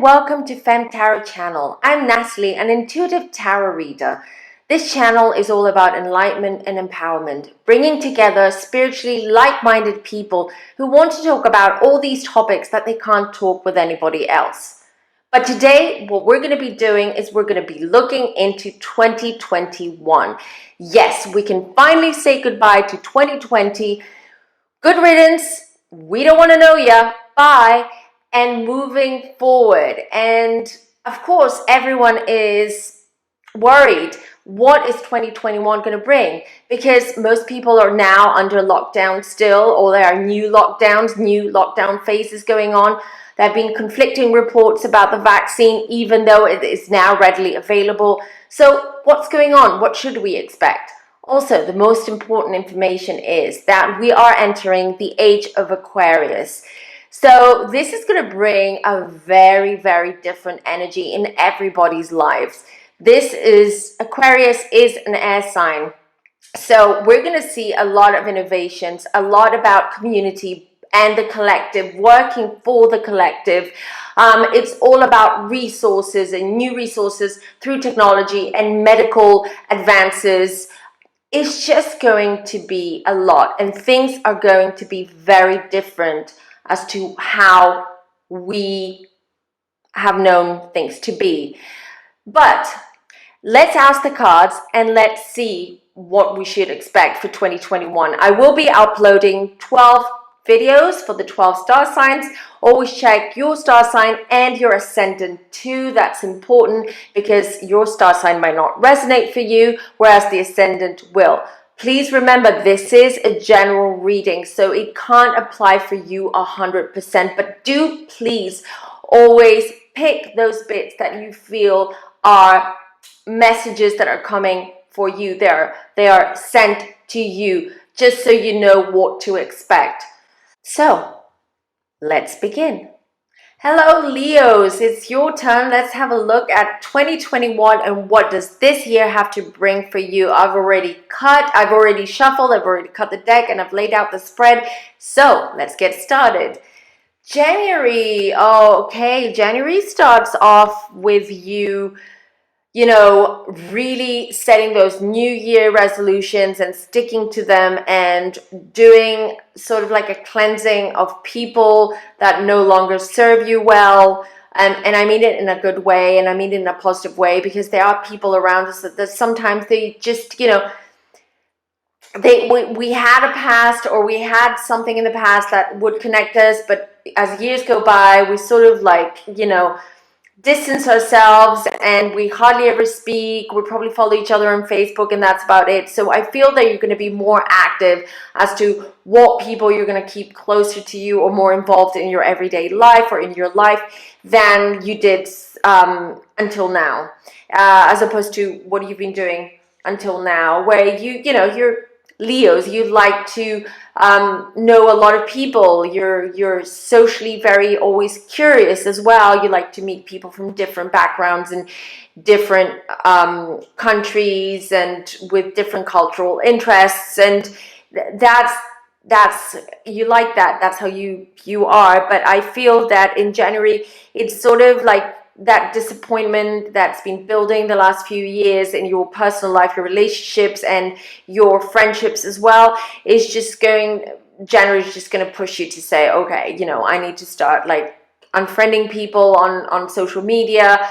welcome to Femme Tarot channel. I'm Natalie, an intuitive tarot reader. This channel is all about enlightenment and empowerment, bringing together spiritually like-minded people who want to talk about all these topics that they can't talk with anybody else. But today, what we're going to be doing is we're going to be looking into 2021. Yes, we can finally say goodbye to 2020. Good riddance. We don't want to know ya. Bye. And moving forward. And of course, everyone is worried. What is 2021 going to bring? Because most people are now under lockdown still, or there are new lockdown phases going on. There have been conflicting reports about the vaccine, even though it is now readily available. So what's going on? What should we expect? Also, the most important information is that we are entering the age of Aquarius. So this is going to bring a very, very different energy in everybody's lives. Aquarius is an air sign. So we're going to see a lot of innovations, a lot about community and the collective, working for the collective. It's all about resources and new resources through technology and medical advances. It's just going to be a lot, and things are going to be very different as to how we have known things to be. But let's ask the cards and let's see what we should expect for 2021. I will be uploading 12 videos for the 12 star signs. Always check your star sign and your ascendant too. That's important because your star sign might not resonate for you, whereas the ascendant will. Please remember, this is a general reading, so it can't apply for you 100%, but do please always pick those bits that you feel are messages that are coming for you. They are sent to you, just so you know what to expect. So let's begin. Hello Leos, it's your turn. Let's have a look at 2021 and what does this year have to bring for you. I've already shuffled, I've already cut the deck, and I've laid out the spread. So let's get started. January. Okay, January starts off with you really setting those New Year resolutions and sticking to them and doing sort of like a cleansing of people that no longer serve you well. And I mean it in a good way, and I mean it in a positive way, because there are people around us that sometimes they just, we had a past, or we had something in the past that would connect us, but as years go by, we sort of distance ourselves and we hardly ever speak. We probably follow each other on Facebook, and that's about it. So I feel that you're going to be more active as to what people you're going to keep closer to you or more involved in your everyday life or in your life than you did until now, as opposed to what you've been doing until now, where you're Leos, you like to know a lot of people. You're socially very always curious as well. You like to meet people from different backgrounds and different countries and with different cultural interests, and that's you like that. That's how you are. But I feel that in January it's sort of like that disappointment that's been building the last few years in your personal life, your relationships and your friendships as well, January is just going to push you to say, okay, I need to start unfriending people on social media,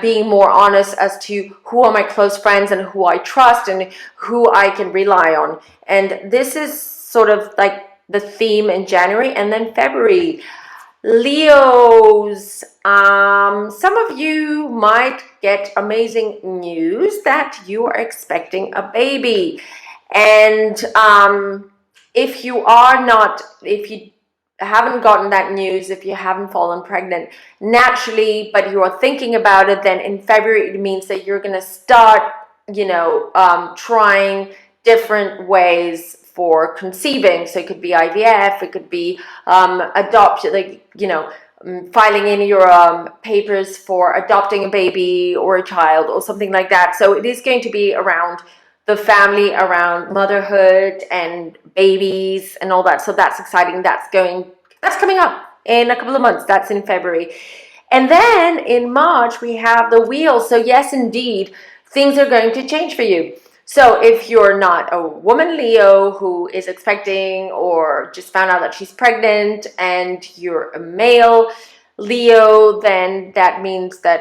being more honest as to who are my close friends and who I trust and who I can rely on. And this is sort of like the theme in January. And then February, Leos, some of you might get amazing news that you are expecting a baby. And if you haven't gotten that news, if you haven't fallen pregnant naturally, but you are thinking about it, then in February it means that you're going to start, trying different ways for conceiving. So it could be IVF, it could be adoption, filing in your papers for adopting a baby or a child or something like that. So it is going to be around the family, around motherhood and babies and all that. So that's exciting. That's coming up in a couple of months. That's in February. And then in March, we have the wheel. So yes, indeed, things are going to change for you. So if you're not a woman Leo who is expecting or just found out that she's pregnant, and you're a male Leo, then that means that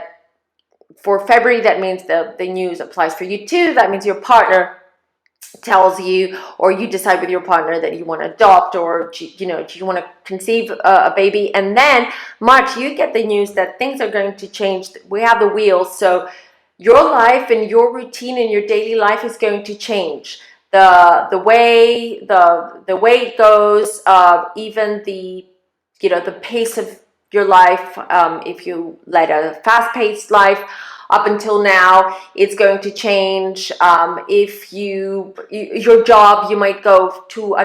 for February, that means the news applies for you too. That means your partner tells you, or you decide with your partner that you want to adopt, or you want to conceive a baby. And then March, you get the news that things are going to change. We have the wheel. So your life and your routine and your daily life is going to change. The way it goes, even the pace of your life. If you led a fast-paced life up until now, it's going to change. If your job, you might go to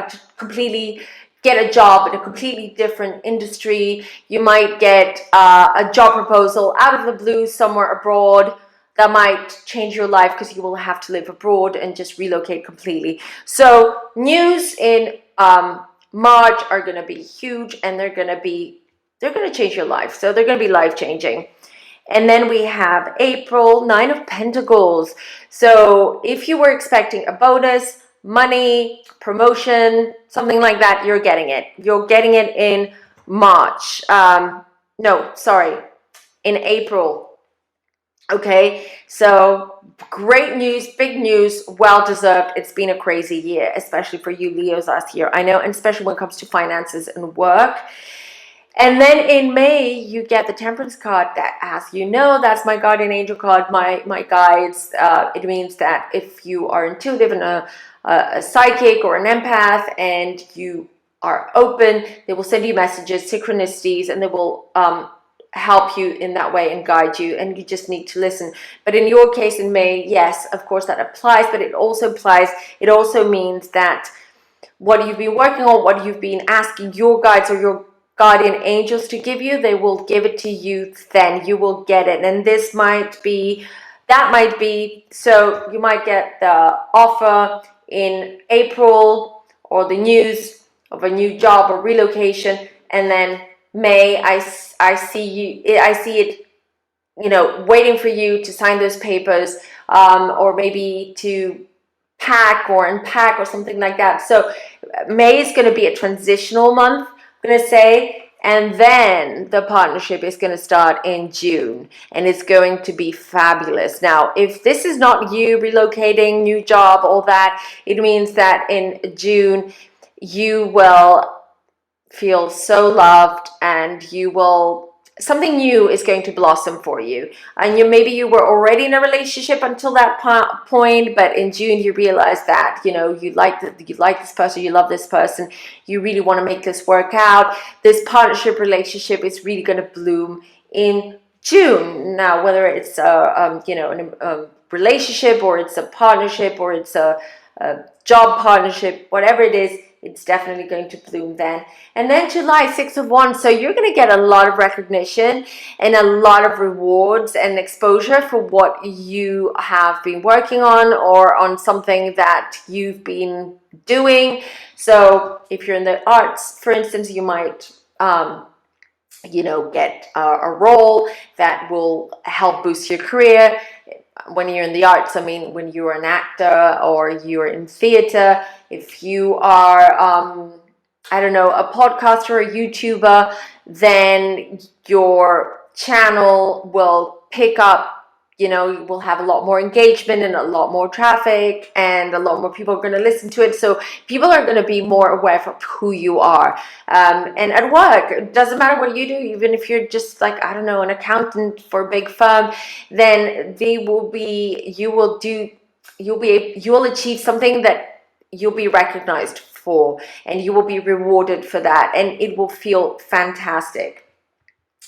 get a job in a completely different industry. You might get a job proposal out of the blue somewhere abroad that might change your life, because you will have to live abroad and just relocate completely. So news in March are going to be huge, and they're going to change your life. So they're going to be life-changing. And then we have April, 9 of Pentacles. So if you were expecting a bonus, money, promotion, something like that, you're getting it. You're getting it in March. In April. Okay, so great news, big news, well-deserved. It's been a crazy year, especially for you Leos last year. I know, and especially when it comes to finances and work. And then in May, you get the Temperance card. That, as you know, that's my guardian angel card, my guides. It means that if you are intuitive and a psychic or an empath, and you are open, they will send you messages, synchronicities, and they will help you in that way and guide you, and you just need to listen. But in your case in May, yes, of course that applies, but it also means that what you've been working on, what you've been asking your guides or your guardian angels to give you, they will give it to you. Then you will get it. And that might be, so you might get the offer in April, or the news of a new job or relocation, and then May, I see it, waiting for you to sign those papers, or maybe to pack or unpack or something like that. So May is going to be a transitional month, I'm going to say. And then the partnership is going to start in June, and it's going to be fabulous. Now, if this is not you relocating, new job, all that, it means that in June you will feel so loved, and something new is going to blossom for you. And maybe you were already in a relationship until that point, but in June you realize that you like this person, you love this person, you really want to make this work out. This partnership relationship is really going to bloom in June. Now, whether it's a relationship, or it's a partnership, or it's a job partnership, whatever it is, it's definitely going to bloom then. And then July, 6 of Wands. So you're going to get a lot of recognition and a lot of rewards and exposure for what you have been working on, or on something that you've been doing. So if you're in the arts, for instance, you might get a role that will help boost your career. When you're in the arts, I mean, when you're an actor or you're in theater, if you are, a podcaster or a YouTuber, then your channel will pick up, you will have a lot more engagement and a lot more traffic, and a lot more people are going to listen to it. So people are going to be more aware of who you are. And at work, it doesn't matter what you do, even if you're just like, an accountant for a big firm, then you'll achieve something that you'll be recognized for, and you will be rewarded for that, and it will feel fantastic.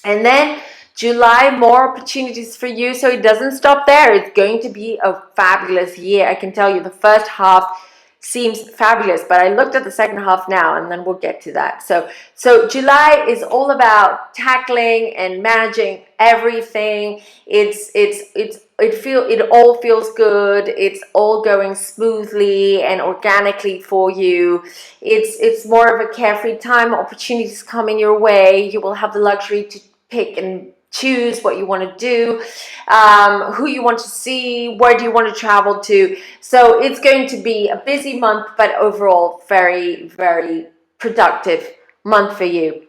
And then July, more opportunities for you. So it doesn't stop there. It's going to be a fabulous year. I can tell you the first half seems fabulous, but I looked at the second half now, and then we'll get to that. So July is all about tackling and managing everything. It all feels good. It's all going smoothly and organically for you. It's more of a carefree time. Opportunities coming your way. You will have the luxury to pick and choose, what you want to do, who you want to see, where do you want to travel to. So it's going to be a busy month, but overall very, very productive month for you.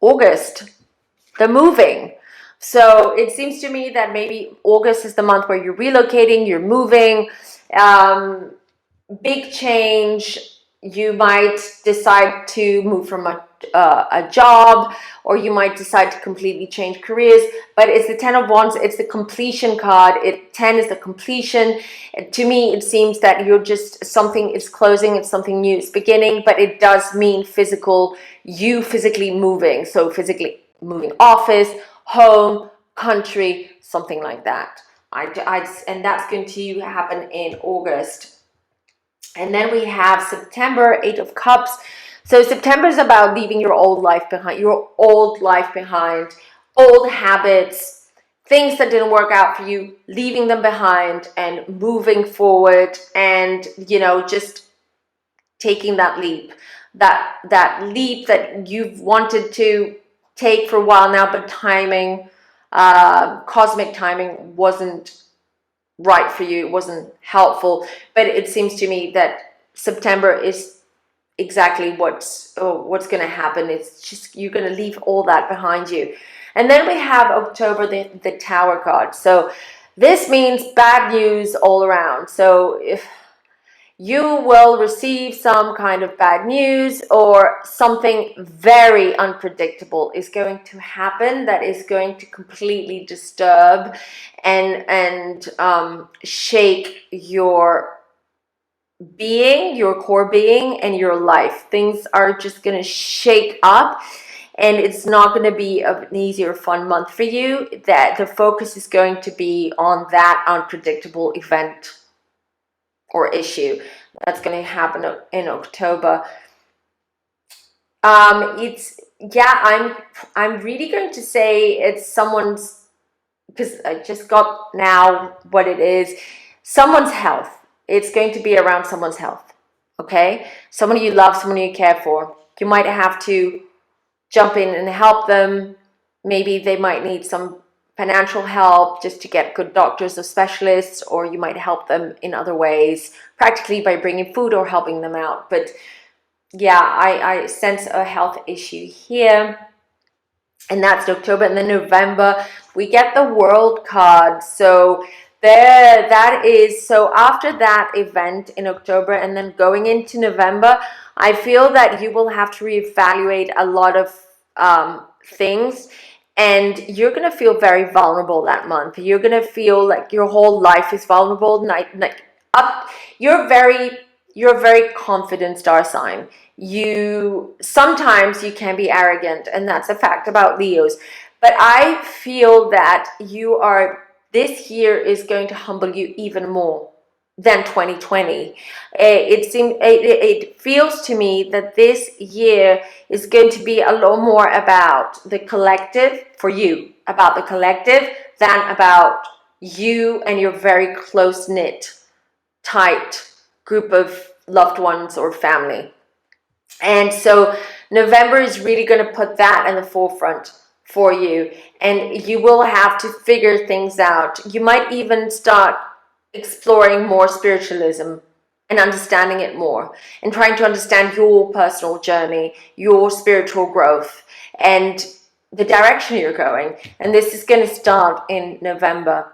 August, the moving. So it seems to me that maybe August is the month where you're relocating, you're moving, big change. You might decide to move from a job, or you might decide to completely change careers. But it's the 10 of Wands, it's the completion card. 10 is the completion. To me, it seems that you're just, something is closing, it's something new, it's beginning, but it does mean you physically moving. So physically moving office, home, country, something like that. And that's going to happen in August. And then we have September, 8 of Cups. So September is about leaving your old life behind, old habits, things that didn't work out for you, leaving them behind and moving forward, and, just taking that leap, that leap that you've wanted to take for a while now, but cosmic timing wasn't right for you, it wasn't helpful. But it seems to me that September is exactly what's going to happen. It's just, you're going to leave all that behind you. And then we have October, the Tower card. So this means bad news all around. So if you will receive some kind of bad news, or something very unpredictable is going to happen that is going to completely disturb and shake your being, your core being, and your life. Things are just going to shake up, and it's not going to be an easy or fun month for you. That the focus is going to be on that unpredictable event or issue that's going to happen in October. I'm really going to say it's someone's, because I just got now what it is, someone's health. It's going to be around someone's health. Okay, someone you love, someone you care for. You might have to jump in and help them. Maybe they might need some financial help just to get good doctors or specialists, or you might help them in other ways, practically by bringing food or helping them out. But yeah, I sense a health issue here. And that's October. And then November, we get the World card. So so after that event in October and then going into November, I feel that you will have to reevaluate a lot of things. And you're going to feel very vulnerable that month. You're going to feel like your whole life is vulnerable. You're a very confident star sign. Sometimes you can be arrogant, and that's a fact about Leos. But I feel that this year is going to humble you even more than 2020. It feels to me that this year is going to be a lot more about the collective for you, about the collective, than about you and your very close-knit, tight group of loved ones or family. And so November is really going to put that in the forefront for you, and you will have to figure things out. You might even start exploring more spiritualism and understanding it more, and trying to understand your personal journey, your spiritual growth, and the direction you're going. And this is going to start in November.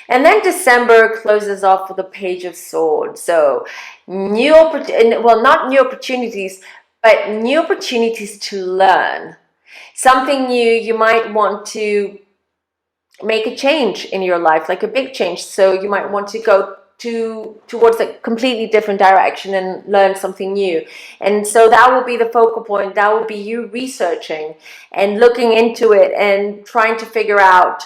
And then December closes off with the Page of Swords. So not new opportunities, but new opportunities to learn something new. You might want to make a change in your life, like a big change. So you might want to go towards a completely different direction and learn something new. And so that will be the focal point. That will be you researching and looking into it and trying to figure out,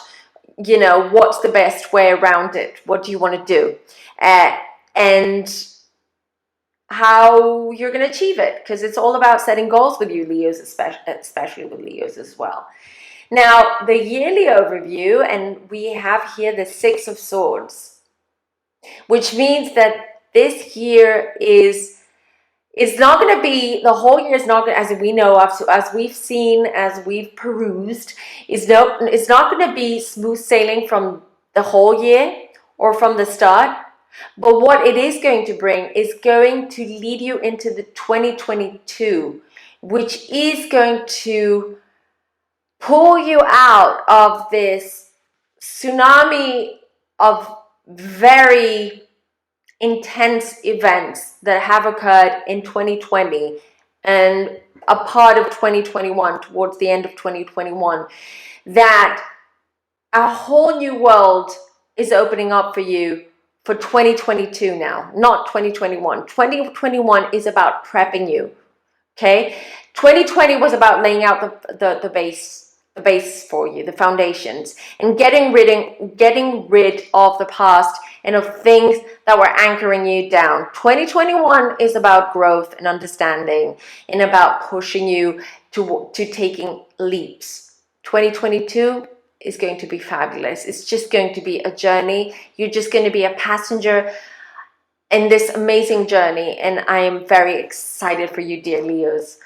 what's the best way around it. What do you want to do? And how you're going to achieve it, because it's all about setting goals with you, Leos, especially with Leos as well. Now, the yearly overview, and we have here the Six of Swords, which means that this year is It's not going to be, the whole year is not going to, as we know, as we've seen, as we've perused, it's not going to be smooth sailing from the whole year or from the start. But what it is going to bring is going to lead you into the 2022, which is going to pull you out of this tsunami of very intense events that have occurred in 2020 and a part of 2021, towards the end of 2021, that a whole new world is opening up for you for 2022 now, not 2021. 2021 is about prepping you, okay? 2020 was about laying out the base for you, the foundations, and getting rid of the past and of things that were anchoring you down. 2021 is about growth and understanding and about pushing you to taking leaps. 2022 is going to be fabulous. It's just going to be a journey. You're just going to be a passenger in this amazing journey, and I am very excited for you, dear Leos.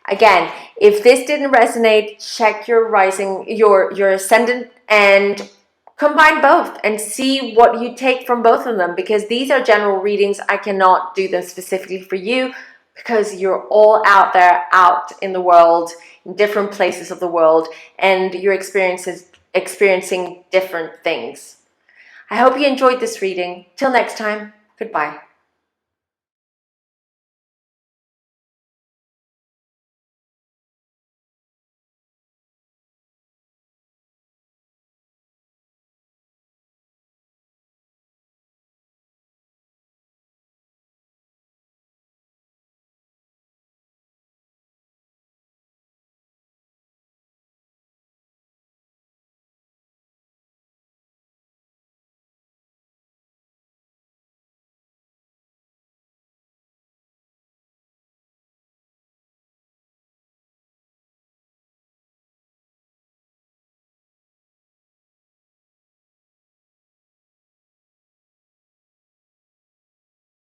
Again, if this didn't resonate, check your rising, your ascendant, and combine both and see what you take from both of them, because these are general readings. I cannot do them specifically for you because you're all out there, out in the world, in different places of the world, and you're experiencing different things. I hope you enjoyed this reading. Till next time, goodbye.